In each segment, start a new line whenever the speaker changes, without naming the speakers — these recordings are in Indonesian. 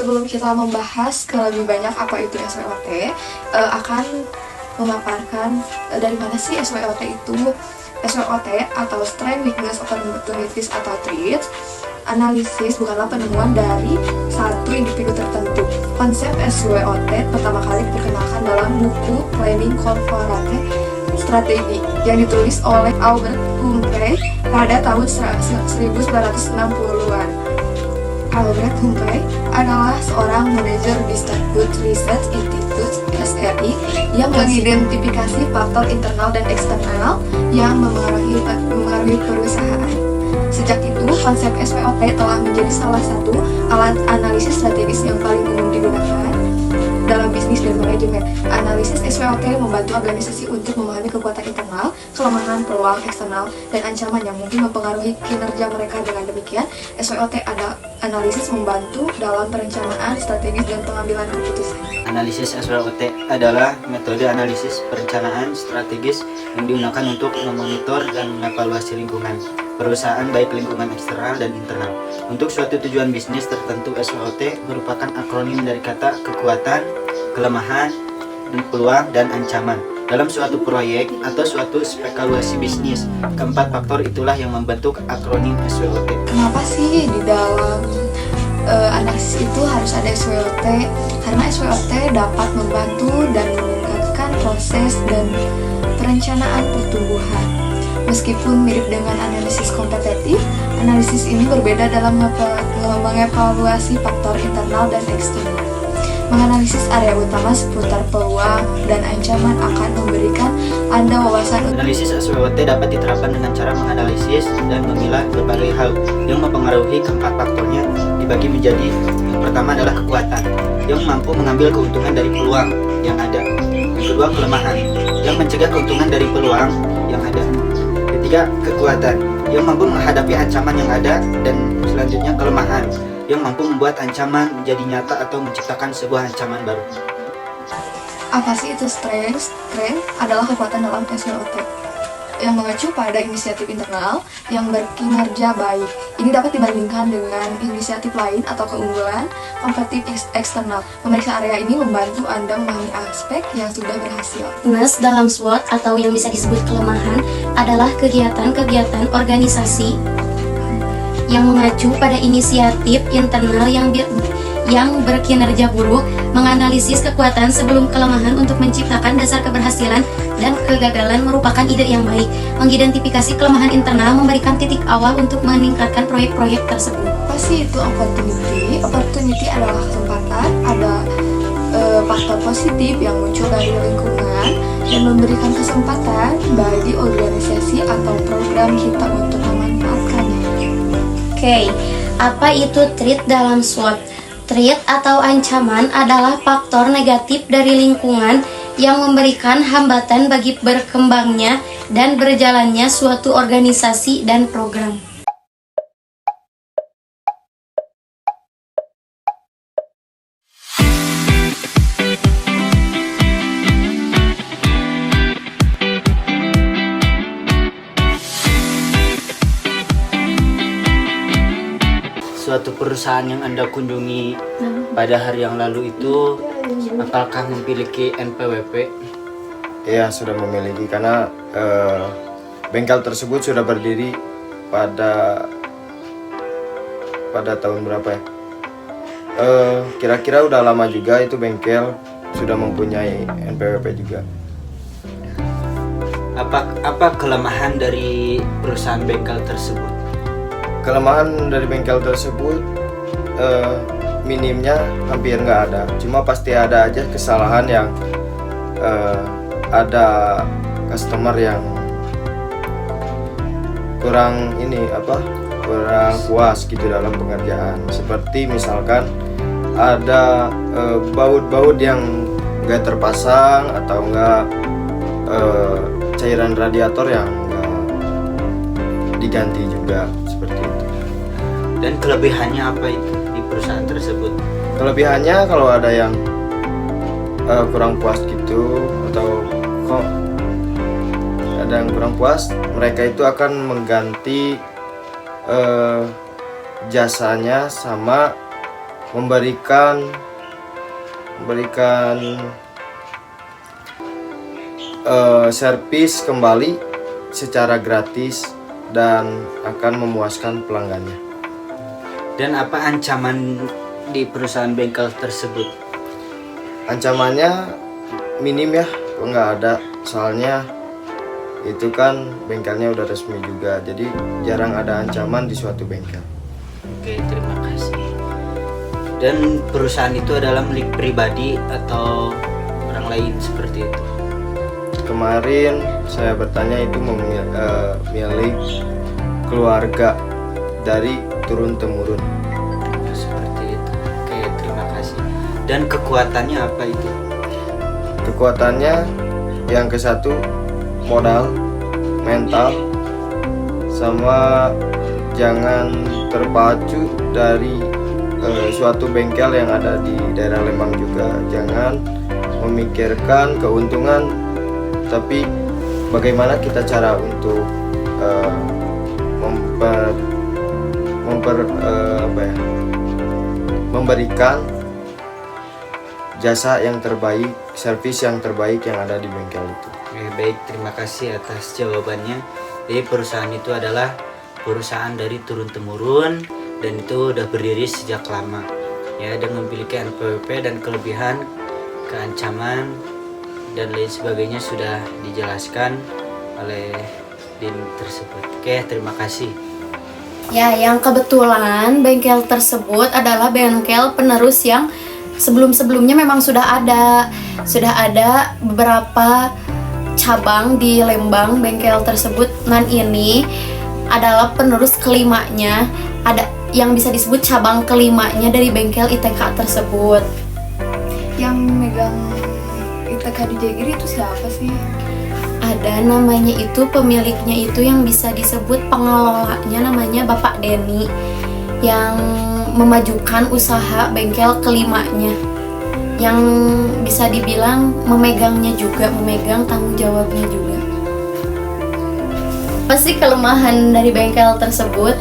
Sebelum kita membahas ke lebih banyak apa itu SWOT, akan memaparkan dari mana sih SWOT itu. SWOT atau Strength, Weakness, Opportunities atau Traits, analisis bukanlah penemuan dari satu individu tertentu. Konsep SWOT pertama kali diperkenalkan dalam buku Planning Corporate Strategy yang ditulis oleh Albert Humphrey pada tahun 1960-an. Albert Humphrey adalah seorang manajer di Starwood Research Institute (SRI) yang mengidentifikasi faktor internal dan eksternal yang memengaruhi perusahaan. Sejak itu, konsep SWOT telah menjadi salah satu alat analisis strategis yang paling umum digunakan dalam bisnis dan manajemen. Analisis SWOT membantu organisasi untuk memahami kekuatan internal, kelemahan, peluang eksternal, dan ancaman yang mungkin mempengaruhi kinerja mereka. Dengan demikian, SWOT analisis membantu dalam perencanaan strategis dan pengambilan keputusan.
Analisis SWOT adalah metode analisis perencanaan strategis yang digunakan untuk memonitor dan mengevaluasi lingkungan perusahaan, baik lingkungan eksternal dan internal. Untuk suatu tujuan bisnis tertentu, SWOT merupakan akronim dari kata kekuatan, kelemahan, peluang, dan ancaman dalam suatu proyek atau suatu spekulasi bisnis. Keempat faktor itulah yang membentuk akronim SWOT.
Kenapa sih di dalam analisis itu harus ada SWOT? Karena SWOT dapat membantu dan meningkatkan proses dan perencanaan pertumbuhan. Meskipun mirip dengan analisis kompetitif, analisis ini berbeda dalam mengevaluasi faktor internal dan eksternal. Menganalisis area utama seputar peluang dan ancaman akan memberikan Anda wawasan.
Analisis SWOT dapat diterapkan dengan cara menganalisis dan memilah berbagai hal yang mempengaruhi. Keempat faktornya dibagi menjadi: yang pertama adalah kekuatan, yang mampu mengambil keuntungan dari peluang yang ada. Yang kedua, kelemahan, yang mencegah keuntungan dari peluang yang ada. Ketiga, kekuatan, yang mampu menghadapi ancaman yang ada. Dan selanjutnya, kelemahan, yang mampu membuat ancaman menjadi nyata atau menciptakan sebuah ancaman baru.
Apa sih itu strength? Strength adalah kekuatan dalam SWOT yang mengacu pada inisiatif internal yang berkinerja baik. Ini dapat dibandingkan dengan inisiatif lain atau keunggulan kompetitif eksternal. Memeriksa area ini membantu Anda memahami aspek yang sudah berhasil.
Weakness dalam SWOT atau yang bisa disebut kelemahan adalah kegiatan-kegiatan organisasi yang mengacu pada inisiatif internal yang berkinerja buruk. Menganalisis kekuatan sebelum kelemahan untuk menciptakan dasar keberhasilan dan kegagalan merupakan ide yang baik. Mengidentifikasi kelemahan internal memberikan titik awal untuk meningkatkan proyek-proyek tersebut.
Apa sih itu opportunity? Opportunity adalah kesempatan, ada faktor positif yang muncul dari lingkungan dan memberikan kesempatan bagi organisasi atau program kita untuk memanfaatkannya.
Oke, apa itu threat dalam SWOT? Threat atau ancaman adalah faktor negatif dari lingkungan yang memberikan hambatan bagi berkembangnya dan berjalannya suatu organisasi dan program.
Suatu perusahaan yang Anda kunjungi pada hari yang lalu itu apakah memiliki NPWP?
Iya, sudah memiliki karena bengkel tersebut sudah berdiri pada tahun berapa ya? Kira-kira udah lama juga itu bengkel sudah mempunyai NPWP juga.
Apa kelemahan dari perusahaan bengkel tersebut?
Kelemahan dari bengkel tersebut minimnya hampir nggak ada. Cuma pasti ada aja kesalahan yang ada customer yang kurang kurang puas gitu dalam pengerjaan. Seperti misalkan ada baut-baut yang nggak terpasang atau nggak cairan radiator yang nggak diganti juga, seperti itu.
Dan kelebihannya apa itu di perusahaan tersebut?
Kelebihannya kalau ada yang kurang puas gitu atau kok ada yang kurang puas, mereka itu akan mengganti jasanya sama memberikan servis kembali secara gratis dan akan memuaskan pelanggannya.
Dan apa ancaman di perusahaan bengkel tersebut?
Ancamannya minim ya, nggak ada, soalnya itu kan bengkelnya udah resmi juga, jadi jarang ada ancaman di suatu bengkel.
Oke, terima kasih. Dan perusahaan itu adalah milik pribadi atau orang lain seperti itu?
Kemarin saya bertanya itu milik keluarga dari turun temurun.
Seperti itu. Oke, terima kasih. Dan kekuatannya apa itu?
Kekuatannya yang ke satu modal, mental, sama jangan terpacu dari suatu bengkel yang ada di daerah Lembang juga. Jangan memikirkan keuntungan, tapi bagaimana kita cara untuk memberikan jasa yang terbaik, servis yang terbaik yang ada di bengkel itu.
Oke, baik, terima kasih atas jawabannya. Jadi perusahaan itu adalah perusahaan dari turun temurun dan itu udah berdiri sejak lama ya, dan memiliki NPWP dan kelebihan, keancaman dan lain sebagainya sudah dijelaskan oleh DIN tersebut. Oke, terima kasih.
Ya, yang kebetulan bengkel tersebut adalah bengkel penerus yang sebelum-sebelumnya memang sudah ada beberapa cabang di Lembang bengkel tersebut. Dan ini adalah penerus kelimanya, ada yang bisa disebut cabang kelimanya dari bengkel ITK tersebut.
Yang megang ITK di Jagiri itu siapa sih?
Ada namanya itu, pemiliknya itu yang bisa disebut pengelolanya namanya Bapak Denny, yang memajukan usaha bengkel kelimanya, yang bisa dibilang memegangnya juga, memegang tanggung jawabnya juga. Apa sih kelemahan dari bengkel tersebut?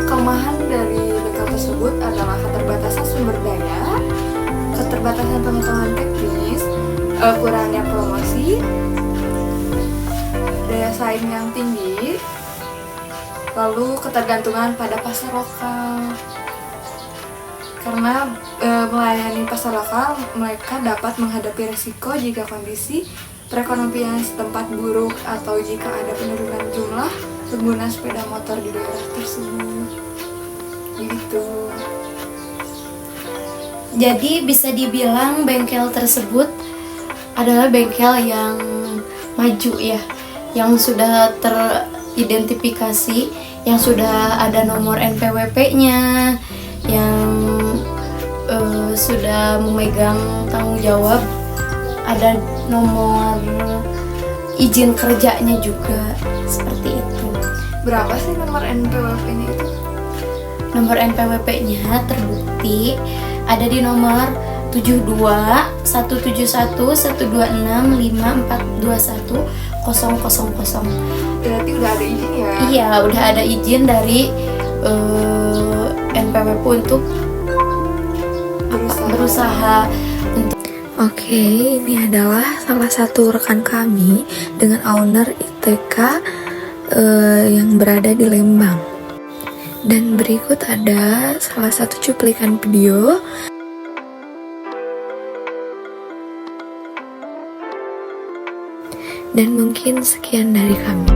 Kelemahan dari bengkel tersebut adalah keterbatasan sumber daya, keterbatasan pengetahuan teknis, kurangnya promosi, daya saing yang tinggi, lalu ketergantungan pada pasar lokal. Karena melayani pasar lokal, mereka dapat menghadapi risiko jika kondisi perekonomian setempat buruk atau jika ada penurunan jumlah pengguna sepeda motor di daerah tersebut. Gitu.
Jadi bisa dibilang bengkel tersebut adalah bengkel yang maju ya, yang sudah teridentifikasi, yang sudah ada nomor NPWP-nya, yang sudah memegang tanggung jawab, ada nomor izin kerjanya juga, seperti itu.
Berapa sih nomor NPWP-nya itu?
Nomor NPWP-nya terbukti ada di nomor 72 171 126 5421 000.
Berarti udah ada izin ya?
Iya, udah ada izin dari NPWP untuk berusaha untuk.
Oke, ini adalah salah satu rekan kami dengan owner ITK yang berada di Lembang. Dan berikut ada salah satu cuplikan video. Dan mungkin sekian dari kami.